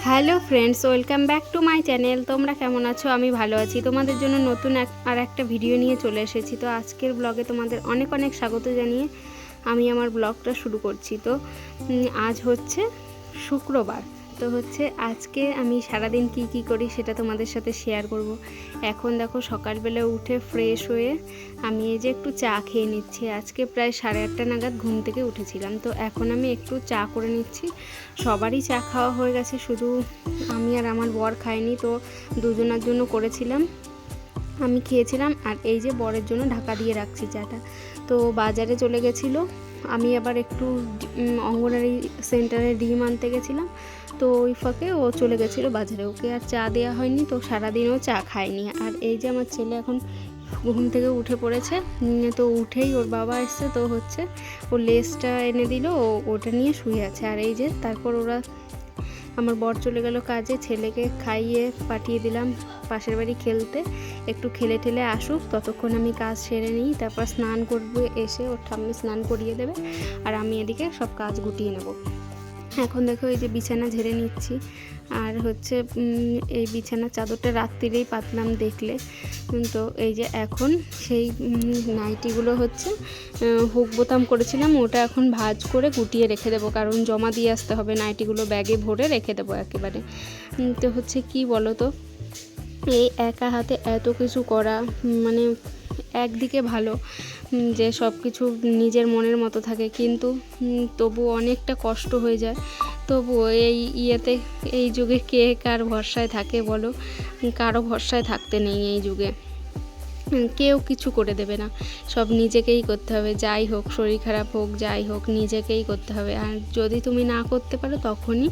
Hello friends, welcome back to my channel. তোমরা কেমন আছো? আমি ভালো আছি। তোমাদের জন্য নতুন আর একটা ভিডিও নিয়ে চলে এসেছি। তো আজকের ব্লগে তোমাদের অনেক অনেক স্বাগত জানিয়ে আমি আমার ব্লগটা শুরু করছি। তো আজ হচ্ছে শুক্রবার। তো হচ্ছে আজকে আমি সারাদিন কি করি সেটা তোমাদের সাথে শেয়ার করব। এখন দেখো সকালবেলা উঠে ফ্রেশ হয়ে আমি এই যে একটু চা খেয়ে নিচ্ছি। আজকে প্রায় 8:30 নাগাদ ঘুম থেকে উঠেছিলাম। তো এখন আমি একটু চা করে নিচ্ছি। সবারই চা খাওয়া হয়ে গেছে, শুধু আমি আর আমার বর খাইনি। তো দুজনের জন্য করেছিলাম, আমি খেয়েছিলাম। আর এই যে বরের জন্য ঢাকা দিয়ে রাখছি চাটা। তো বাজারে চলে গেছিলো, আমি আবার একটু অঙ্গনারী সেন্টারে ডিম আনতে গেছিলাম। তো ওই ফাঁকে ও চলে গেছিলো বাজারে, ওকে আর চা দেওয়া হয়নি। তো সারাদিনও চা খায়নি। আর এই যে আমার ছেলে এখন ঘুম থেকে উঠে পড়েছে। তো উঠেই ওর বাবা এসছে, তো হচ্ছে ও লেসটা এনে দিল, ওটা নিয়ে শুয়ে আছে। আর এই যে তারপর আমার বর চলে গেল কাজে, ছেলেকে খাইয়ে পাঠিয়ে দিলাম পাশের বাড়ি খেলতে। একটু খেলে ঠেলে আসুক, ততক্ষণ আমি কাজ সেরে নিই। তারপর স্নান করবো, এসে ওর ঠাম্মি স্নান করিয়ে দেবে আর আমি এদিকে সব কাজ গুটিয়ে নেব। এখন দেখো এই যে বিছানা ঝেড়ে নিচ্ছি। আর হচ্ছে এই বিছানার চাদরটা রাত্রিরেই পাতলাম দেখলে। তো এই যে এখন সেই নাইটিগুলো হচ্ছে হুক বোতাম করেছিলাম, ওটা এখন ভাঁজ করে গুটিয়ে রেখে দেবো, কারণ জমা দিয়ে আসতে হবে। নাইটিগুলো ব্যাগে ভরে রেখে দেবো একেবারে। তো হচ্ছে কি বলো তো, এই একা হাতে এত কিছু করা মানে একদিকে ভালো যে সব কিছু নিজের মনের মতো থাকে, কিন্তু তবু অনেকটা কষ্ট হয়ে যায়। তবুও এই যুগে কে কার ভরসায় থাকে বলো? কারো ভরসায় থাকতে নেই এই যুগে। কেউ কিছু করে দেবে না, সব নিজেকেই করতে হবে। যাই হোক, শরীর খারাপ হোক, যাই হোক, নিজেকেই করতে হবে। আর যদি তুমি না করতে পারো তখনই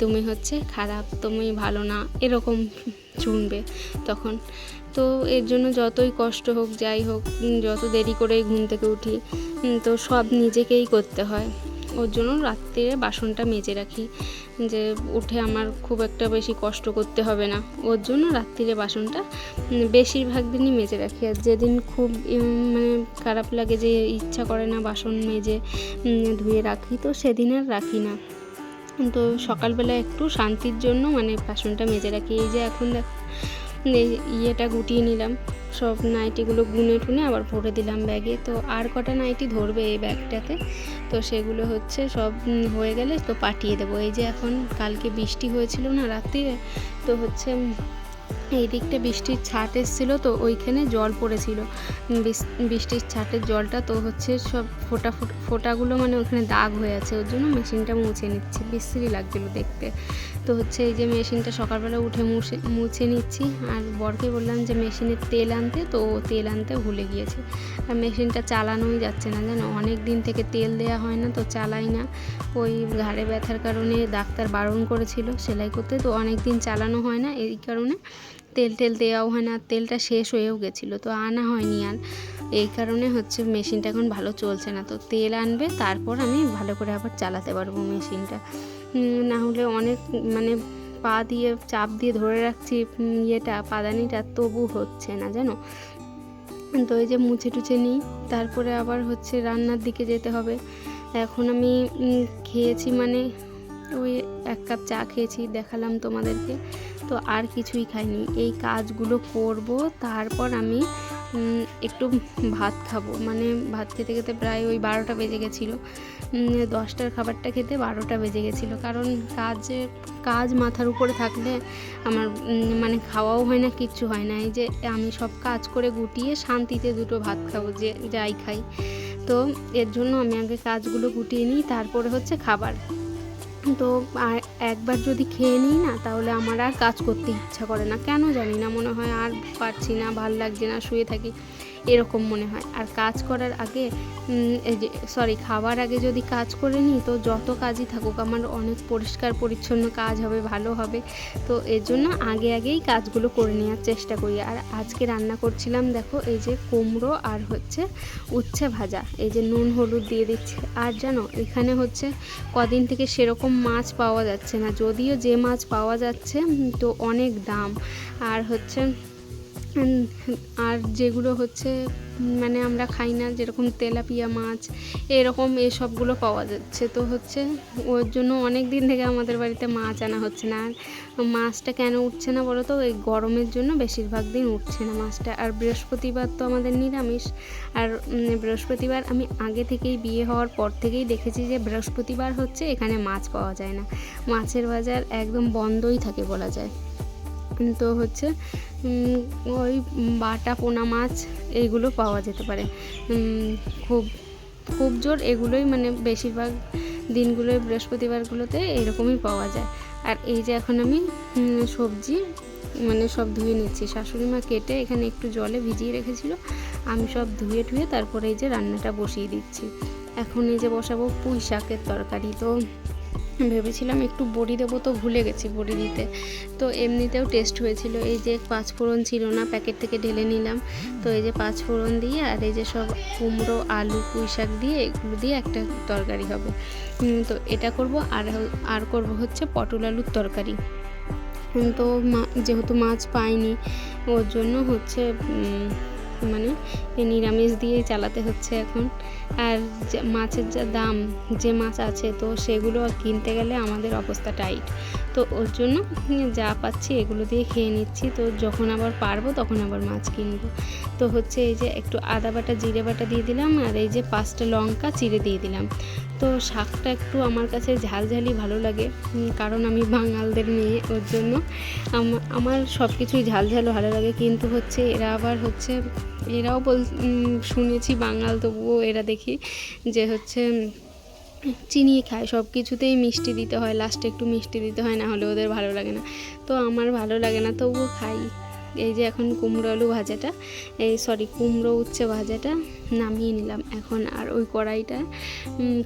তুমি হচ্ছে খারাপ, তুমি ভালো না, এরকম শুনবে তখন। তো এর জন্য যতই কষ্ট হোক, যাই হোক, যত দেরি করেই ঘুম থেকে উঠি, তো সব নিজেকেই করতে হয়। ওর জন্য রাত্রিরে বাসনটা মেজে রাখি, যে উঠে আমার খুব একটা বেশি কষ্ট করতে হবে না। ওর জন্য রাত্রিরে বাসনটা বেশিরভাগ দিনই মেজে রাখি। আর যেদিন খুব মানে খারাপ লাগে, যে ইচ্ছা করে না বাসন মেজে ধুয়ে রাখি, তো সেদিন আর রাখি না। তো সকালবেলা একটু শান্তির জন্য মানে বাসনটা মেজে রাখি। এই যে এখন ইয়েটা গুটিয়ে নিলাম, সব নাইটিগুলো গুনে টুনে আবার ভরে দিলাম ব্যাগে। তো আর কটা নাইটি ধরবে এই ব্যাগটাতে, তো সেগুলো হচ্ছে সব হয়ে গেলে তো পাঠিয়ে দেবো। এই যে এখন কালকে বৃষ্টি হয়েছিল না রাত্রিরে, তো হচ্ছে এই দিকটা বৃষ্টির ছাট এসেছিলো, তো ওইখানে জল পড়েছিল, বৃষ্টির ছাটের জলটা। তো হচ্ছে সব ফোঁটাগুলো মানে ওখানে দাগ হয়ে আছে, ওর জন্য মেশিনটা মুছে নিচ্ছি, বিশ্রী লাগছিলো দেখতে। তো হচ্ছে এই যে মেশিনটা সকালবেলা উঠে মুছে নিচ্ছি। আর বরকে বললাম যে মেশিনের তেল আনতে, তো তেল আনতে ভুলে গিয়েছে। আর মেশিনটা চালানোই যাচ্ছে না, জানো, অনেক দিন থেকে তেল দেওয়া হয় না, তো চালাই না। ওই ঘাড়ে ব্যথার কারণে ডাক্তার বারণ করেছিল সেলাই করতে, তো অনেক দিন চালানো হয় না, এই কারণে তেল দেওয়াও হয় না। তেলটা শেষ হয়েও গেছিলো, তো আনা হয়নি। আর এই কারণে হচ্ছে মেশিনটা এখন ভালো চলছে না। তো তেল আনবে, তারপর আমি ভালো করে আবার চালাতে পারবো মেশিনটা। না হলে অনেক মানে পা দিয়ে চাপ দিয়ে ধরে রাখছি পাদানিটা, তবু হচ্ছে না, জানো। তো এই যে মুছে টুছে নিই, তারপরে আবার হচ্ছে রান্নার দিকে যেতে হবে। এখন আমি খেয়েছি মানে ওই 1 কাপ চা খেয়েছি, দেখালাম তোমাদেরকে। তো আর কিছুই খাইনি। এই কাজগুলো করব, তারপর আমি একটু ভাত খাবো। মানে ভাত খেতে খেতে প্রায় ওই 12টা বেজে গেছিলো। 10টার খাবারটা খেতে 12টা বেজে গেছিলো, কারণ কাজ মাথার উপরে থাকলে আমার মানে খাওয়াও হয় না, কিচ্ছু হয় না। এই যে আমি সব কাজ করে গুটিয়ে শান্তিতে দুটো ভাত খাবো, যে যাই খাই। তো এর জন্য আমি আগে কাজগুলো গুটিয়ে নিই, তারপরে হচ্ছে খাবার। তো আর একবার যদি খেয়ে নিই না, তাহলে আমার আর কাজ করতে ইচ্ছা করে না, কেন জানি না। মনে হয় আর পারছি না, ভাল লাগছে না, শুয়ে থাকি, এরকম মনে হয়। আর কাজ করার আগে খাওয়ার আগে যদি কাজ করে নিই, তো যত কাজই থাকুক আমার অনেক পরিষ্কার পরিচ্ছন্ন কাজ হবে, ভালো হবে। তো এর জন্য আগেই কাজগুলো করে নেওয়ার চেষ্টা করি। আর আজকে রান্না করছিলাম, দেখো এই যে কুমড়ো আর হচ্ছে উচ্ছে ভাজা, এই যে নুন হলুদ দিয়ে দিচ্ছি। আর জানো, এখানে হচ্ছে কদিন থেকে সেরকম মাছ পাওয়া যাচ্ছে না, যদিও যে মাছ পাওয়া যাচ্ছে তো অনেক দাম। আর হচ্ছে আর যেগুলো হচ্ছে মানে আমরা খাই না, যেরকম তেলাপিয়া মাছ এরকম এসবগুলো পাওয়া যাচ্ছে। তো হচ্ছে ওর জন্য অনেক দিন থেকে আমাদের বাড়িতে মাছ আনা হচ্ছে না। আর মাছটা কেন উঠছে না বলো তো, এই গরমের জন্য বেশিরভাগ দিন উঠছে না মাছটা। আর বৃহস্পতিবার তো আমাদের নিরামিষ। আর বৃহস্পতিবার আমি আগে থেকেই, বিয়ে হওয়ার পর থেকেই দেখেছি যে বৃহস্পতিবার হচ্ছে এখানে মাছ পাওয়া যায় না, মাছের বাজার একদম বন্ধই থাকে বলা যায়। তো হচ্ছে ওই বাটা পোনা মাছ এইগুলো পাওয়া যেতে পারে খুব জোর, এগুলোই মানে বেশিরভাগ দিনগুলোই বৃহস্পতিবারগুলোতে এরকমই পাওয়া যায়। আর এই যে এখন আমি সবজি মানে সব ধুয়ে নিচ্ছি, শাশুড়ি মা কেটে এখানে একটু জলে ভিজিয়ে রেখেছিল, আমি সব ধুয়ে তারপরে এই যে রান্নাটা বসিয়ে দিচ্ছি। এখন এই যে বসাবো পুঁই শাকের তরকারি। তো ভেবেছিলাম একটু বড়ি দেবো, তো ভুলে গেছি বড়ি দিতে। তো এমনিতেও টেস্ট হয়েছিল। এই যে 5 ফোড়ন ছিল না, প্যাকেট থেকে ঢেলে নিলাম। তো এই যে 5 ফোড়ন দিয়ে আর এই যে সব কুমড়ো, আলু, পুঁই শাক দিয়ে এগুলো দিয়ে একটা তরকারি হবে। তো এটা করব। আর করব হচ্ছে পটল আলুর তরকারি। তো যেহেতু মাছ পাইনি ওর জন্য হচ্ছে মানে নিরামিষ দিয়েই চালাতে হচ্ছে এখন। আর মাছের যা দাম, যে মাছ আছে তো সেগুলো কিনতে গেলে আমাদের অবস্থা টাইট। তো ওর জন্য যা পাচ্ছি এগুলো দিয়ে খেয়ে নিচ্ছি। তো যখন আবার পারবো তখন আবার মাছ কিনবো। তো হচ্ছে এই যে একটু আদা বাটা, জিরে বাটা দিয়ে দিলাম, আর এই যে 5টা লঙ্কা চিড়ে দিয়ে দিলাম। তো শাকটা একটু আমার কাছে ঝালঝালি ভালো লাগে, কারণ আমি বাঙালদের মেয়ে, ওর জন্য আমার সব কিছুই ঝালঝাল ভালো লাগে। কিন্তু হচ্ছে এরা আবার হচ্ছে, এরাও শুনেছি বাঙাল, তবুও এরা দেখি যে হচ্ছে চিনি খায়, সব কিছুতেই মিষ্টি দিতে হয়, লাস্টে একটু মিষ্টি দিতে হয়, না হলে ওদের ভালো লাগে না। তো আমার ভালো লাগে না, তবুও খাই। এই যে এখন কুমড়ো আলু ভাজাটা, কুমড়ো উচ্ছে ভাজাটা নামিয়ে নিলাম এখন। আর ওই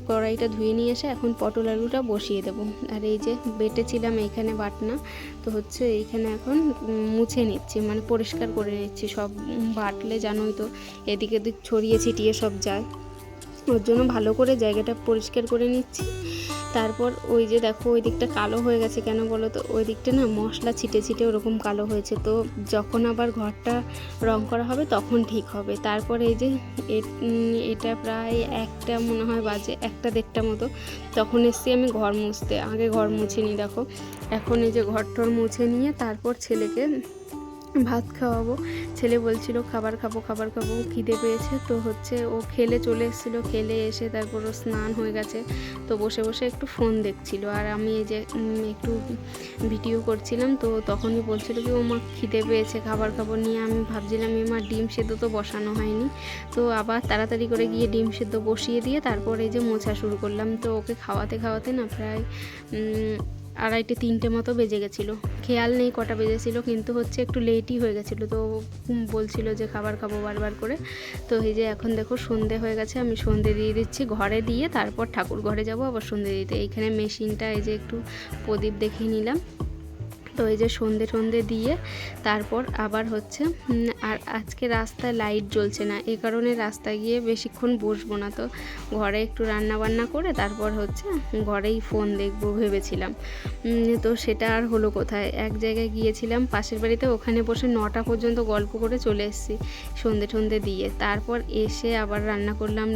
কড়াইটা ধুয়ে নিয়ে এসে এখন পটল আলুটা বসিয়ে দেবো। আর এই যে বেটেছিলাম এইখানে বাটনা, তো হচ্ছে এইখানে এখন মুছে নিচ্ছি, মানে পরিষ্কার করে নিচ্ছি। সব বাটলে জানোই তো এদিক ওদিক ছড়িয়ে ছিটিয়ে সব যায়, ওর জন্য ভালো করে জায়গাটা পরিষ্কার করে নিচ্ছি। তারপর ওই যে দেখো ওই দিকটা কালো হয়ে গেছে, কেন বলো তো, ওই দিকটা না মশলা ছিটে ওরকম কালো হয়েছে। তো যখন আবার ঘরটা রং করা হবে তখন ঠিক হবে। তারপর এই যে এটা প্রায় 1টা মনে হয় বাজে, 1টা-1.5টা মতো, তখন এসছি আমি ঘর মুছতে। আগে ঘর মুছিনি, দেখো এখন এই যে ঘরটর মুছে নিয়ে তারপর ছেলেকে ভাত খাওয়াবো। ছেলে বলছিল খাবার খাবো, খিদে পেয়েছে। তো হচ্ছে ও খেলে চলে এসেছিলো, খেলে এসে তারপর ও স্নান হয়ে গেছে। তো বসে বসে একটু ফোন দেখছিল, আর আমি এই যে একটু ভিডিও করছিলাম। তো তখনই বলছিল কি ও মা খিদে পেয়েছে, খাবার খাবো নিয়ে। আমি ভাবছিলাম মা ডিম সেদ্ধ তো বসানো হয়নি। তো আবার তাড়াতাড়ি করে গিয়ে ডিম সেদ্ধ বসিয়ে দিয়ে তারপর এই যে মোছা শুরু করলাম। তো ওকে খাওয়াতে না প্রায় 2:30-3টে মতো বেজে গেছিলো, খেয়াল নেই কটা বেজেছিল, কিন্তু হচ্ছে একটু লেটই হয়ে গেছিলো। তো বলছিল যে খাবার খাবো বারবার করে। তো এই যে এখন দেখো সন্ধে হয়ে গেছে, আমি সন্ধে দিয়ে দিচ্ছি, ঘরে দিয়ে তারপর ঠাকুর ঘরে যাব আবার সন্ধে দিতে। এইখানে মেশিনটা এই যে একটু প্রদীপ দেখিয়ে নিলাম। তো এই যে সন্ধে দিয়ে তারপর আবার হচ্ছে, আর আজকে রাস্তায় লাইট জ্বলছে না, এই কারণে রাস্তায় গিয়ে বেশিক্ষণ বসবো না। তো ঘরে একটু রান্না বান্না করে তারপর হচ্ছে ঘরেই ফোন দেখবো ভেবেছিলাম। তো সেটা আর হলো কোথায়, এক জায়গায় গিয়েছিলাম পাশের বাড়িতে, ওখানে বসে 9টা পর্যন্ত গল্প করে চলে এসেছি সন্ধে দিয়ে। তারপর এসে আবার রান্না করলাম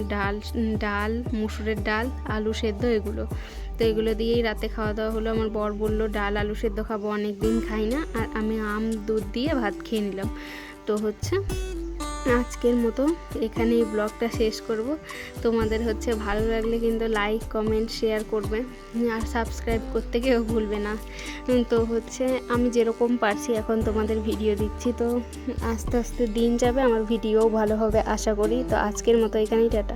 ডাল, মুসুরের ডাল, আলু সেদ্ধ এগুলো। তো এগুলো দিয়েই রাতে খাওয়া দাওয়া হলো। আমার বর বললো ডাল আলু সেদ্ধ খাবো, অনেক দিন খাই না। আর আমি আম দুধ দিয়ে ভাত খেয়ে নিলাম। তো হচ্ছে আজকের মতো এখানে এই ব্লগটা শেষ করব। তোমাদের হচ্ছে ভালো লাগলে কিন্তু লাইক, কমেন্ট, শেয়ার করবে, আর সাবস্ক্রাইব করতে কেউ ভুলবে না। তো হচ্ছে আমি যেরকম পারছি এখন তোমাদের ভিডিও দিচ্ছি। তো আস্তে আস্তে দিন যাবে, আমার ভিডিওও ভালো হবে আশা করি। তো আজকের মতো এখানেই টাটা।